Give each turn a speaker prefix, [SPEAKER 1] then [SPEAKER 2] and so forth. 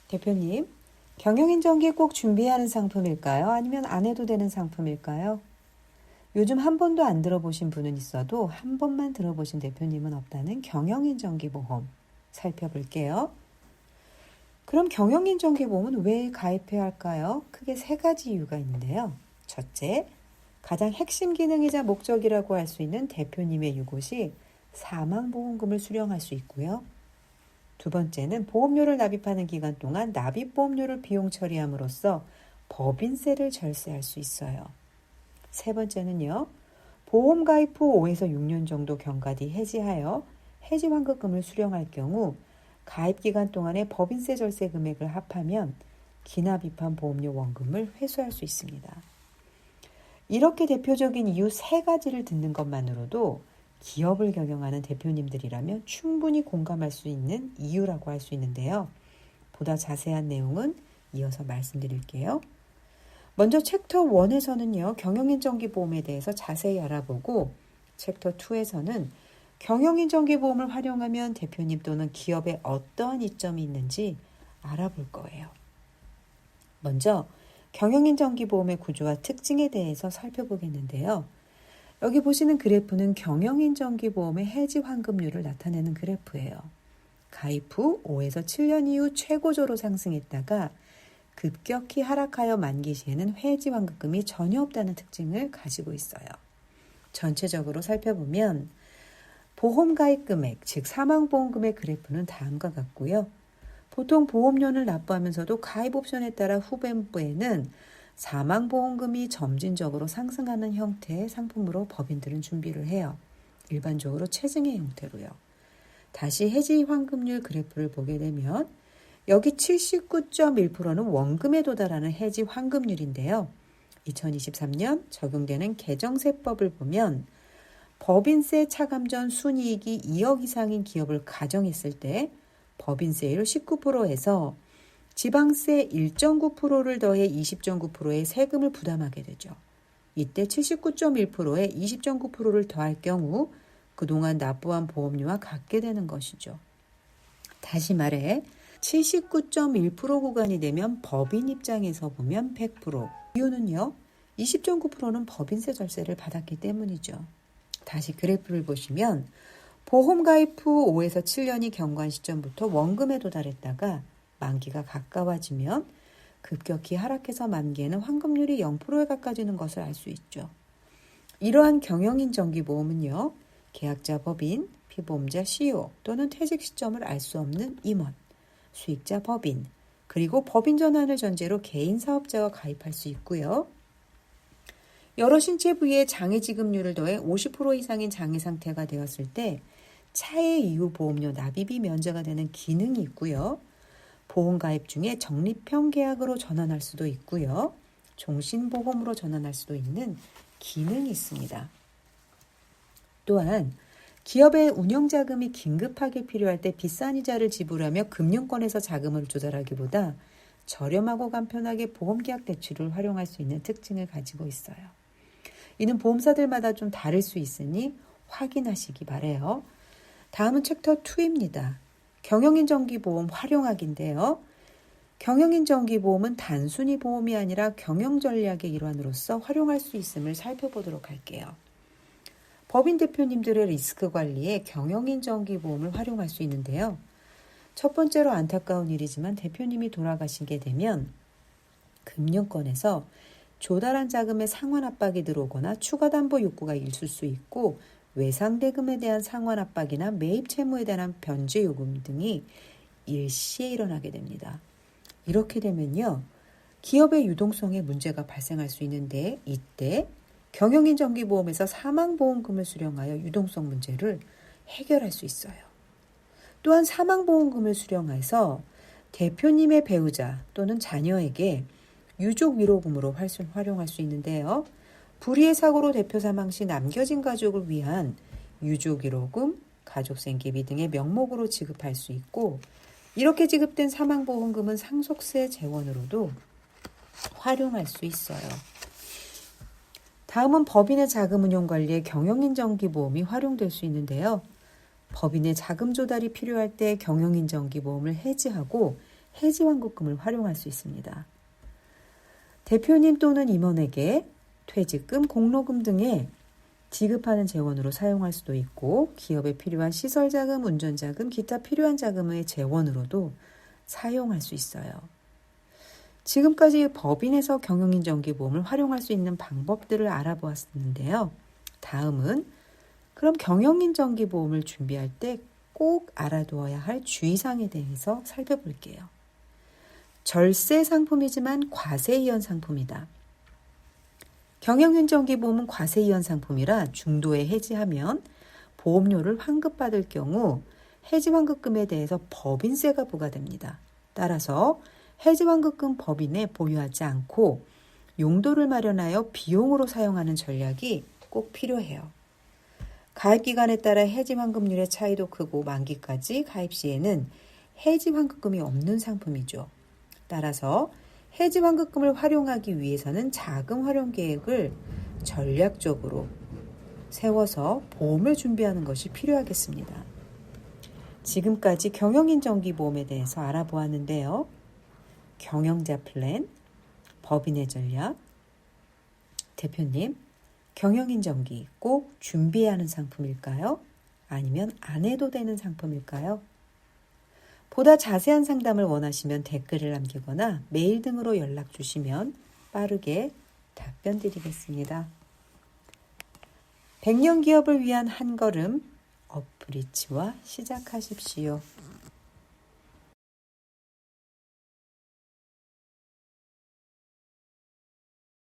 [SPEAKER 1] 대표님, 경영인정기 꼭 준비하는 상품일까요? 아니면 안 해도 되는 상품일까요? 요즘 한 번도 안 들어보신 분은 있어도 한 번만 들어보신 대표님은 없다는 경영인정기보험 살펴볼게요. 그럼 경영인정기보험은 왜 가입해야 할까요? 크게 세 가지 이유가 있는데요. 첫째, 가장 핵심 기능이자 목적이라고 할 수 있는 대표님의 유고시 사망보험금을 수령할 수 있고요. 두 번째는 보험료를 납입하는 기간 동안 납입보험료를 비용 처리함으로써 법인세를 절세할 수 있어요. 세 번째는요. 보험 가입 후 5에서 6년 정도 경과 뒤 해지하여 해지환급금을 수령할 경우 가입 기간 동안의 법인세 절세 금액을 합하면 기납입한 보험료 원금을 회수할 수 있습니다. 이렇게 대표적인 이유 세 가지를 듣는 것만으로도 기업을 경영하는 대표님들이라면 충분히 공감할 수 있는 이유라고 할 수 있는데요. 보다 자세한 내용은 이어서 말씀드릴게요. 먼저 챕터 1에서는요. 경영인정기보험에 대해서 자세히 알아보고 챕터 2에서는 경영인정기보험을 활용하면 대표님 또는 기업에 어떠한 이점이 있는지 알아볼 거예요. 먼저 경영인정기보험의 구조와 특징에 대해서 살펴보겠는데요. 여기 보시는 그래프는 경영인정기보험의 해지환급률을 나타내는 그래프예요. 가입 후 5에서 7년 이후 최고조로 상승했다가 급격히 하락하여 만기 시에는 해지환급금이 전혀 없다는 특징을 가지고 있어요. 전체적으로 살펴보면 보험 가입 금액, 즉 사망보험금의 그래프는 다음과 같고요. 보통 보험료를 납부하면서도 가입 옵션에 따라 후반부에는 사망보험금이 점진적으로 상승하는 형태의 상품으로 법인들은 준비를 해요. 일반적으로 체증의 형태로요. 다시 해지환급률 그래프를 보게 되면 여기 79.1%는 원금에 도달하는 해지환급률인데요. 2023년 적용되는 개정세법을 보면 법인세 차감 전 순이익이 2억 이상인 기업을 가정했을 때 법인세율 19%에서 지방세 1.9%를 더해 20.9%의 세금을 부담하게 되죠. 이때 79.1%에 20.9%를 더할 경우 그동안 납부한 보험료와 같게 되는 것이죠. 다시 말해 79.1% 구간이 되면 법인 입장에서 보면 100%. 이유는요. 20.9%는 법인세 절세를 받았기 때문이죠. 다시 그래프를 보시면 보험 가입 후 5에서 7년이 경과한 시점부터 원금에 도달했다가 만기가 가까워지면 급격히 하락해서 만기에는 환급률이 0%에 가까워지는 것을 알 수 있죠. 이러한 경영인정기보험은요. 계약자 법인, 피보험자 CEO 또는 퇴직 시점을 알 수 없는 임원, 수익자 법인, 그리고 법인 전환을 전제로 개인 사업자가 가입할 수 있고요. 여러 신체 부위의 장애 지급률을 더해 50% 이상인 장애 상태가 되었을 때 차해 이후 보험료 납입이 면제가 되는 기능이 있고요. 보험 가입 중에 적립형 계약으로 전환할 수도 있고요. 종신보험으로 전환할 수도 있는 기능이 있습니다. 또한 기업의 운영자금이 긴급하게 필요할 때 비싼 이자를 지불하며 금융권에서 자금을 조달하기보다 저렴하고 간편하게 보험계약 대출을 활용할 수 있는 특징을 가지고 있어요. 이는 보험사들마다 좀 다를 수 있으니 확인하시기 바라요. 다음은 챕터 2입니다. 경영인정기보험 활용하기인데요. 경영인정기보험은 단순히 보험이 아니라 경영전략의 일환으로서 활용할 수 있음을 살펴보도록 할게요. 법인 대표님들의 리스크 관리에 경영인정기보험을 활용할 수 있는데요. 첫 번째로 안타까운 일이지만 대표님이 돌아가시게 되면 금융권에서 조달한 자금에 상환 압박이 들어오거나 추가 담보 요구가 있을 수 있고 외상대금에 대한 상환 압박이나 매입 채무에 대한 변제 요금 등이 일시에 일어나게 됩니다. 이렇게 되면요. 기업의 유동성에 문제가 발생할 수 있는데 이때 경영인정기보험에서 사망보험금을 수령하여 유동성 문제를 해결할 수 있어요. 또한 사망보험금을 수령해서 대표님의 배우자 또는 자녀에게 유족위로금으로 활용할 수 있는데요. 불의의 사고로 대표 사망 시 남겨진 가족을 위한 유족위로금, 가족생계비 등의 명목으로 지급할 수 있고 이렇게 지급된 사망보험금은 상속세 재원으로도 활용할 수 있어요. 다음은 법인의 자금운용 관리에 경영인정기보험이 활용될 수 있는데요. 법인의 자금 조달이 필요할 때 경영인정기보험을 해지하고 해지환급금을 활용할 수 있습니다. 대표님 또는 임원에게 퇴직금, 공로금 등에 지급하는 재원으로 사용할 수도 있고 기업에 필요한 시설자금, 운전자금, 기타 필요한 자금의 재원으로도 사용할 수 있어요. 지금까지 법인에서 경영인정기보험을 활용할 수 있는 방법들을 알아보았는데요. 다음은 그럼 경영인정기보험을 준비할 때 꼭 알아두어야 할 주의사항에 대해서 살펴볼게요. 절세 상품이지만 과세이연 상품이다. 경영인정기보험은 과세이연 상품이라 중도에 해지하면 보험료를 환급받을 경우 해지환급금에 대해서 법인세가 부과됩니다. 따라서 해지환급금 법인에 보유하지 않고 용도를 마련하여 비용으로 사용하는 전략이 꼭 필요해요. 가입기간에 따라 해지환급률의 차이도 크고 만기까지 가입 시에는 해지환급금이 없는 상품이죠. 따라서 해지환급금을 활용하기 위해서는 자금 활용 계획을 전략적으로 세워서 보험을 준비하는 것이 필요하겠습니다. 지금까지 경영인정기보험에 대해서 알아보았는데요. 경영자 플랜, 법인의 전략, 대표님, 경영인정기 꼭 준비해야 하는 상품일까요? 아니면 안 해도 되는 상품일까요? 보다 자세한 상담을 원하시면 댓글을 남기거나 메일 등으로 연락 주시면 빠르게 답변 드리겠습니다. 100년 기업을 위한 한 걸음 어프리치와 시작하십시오.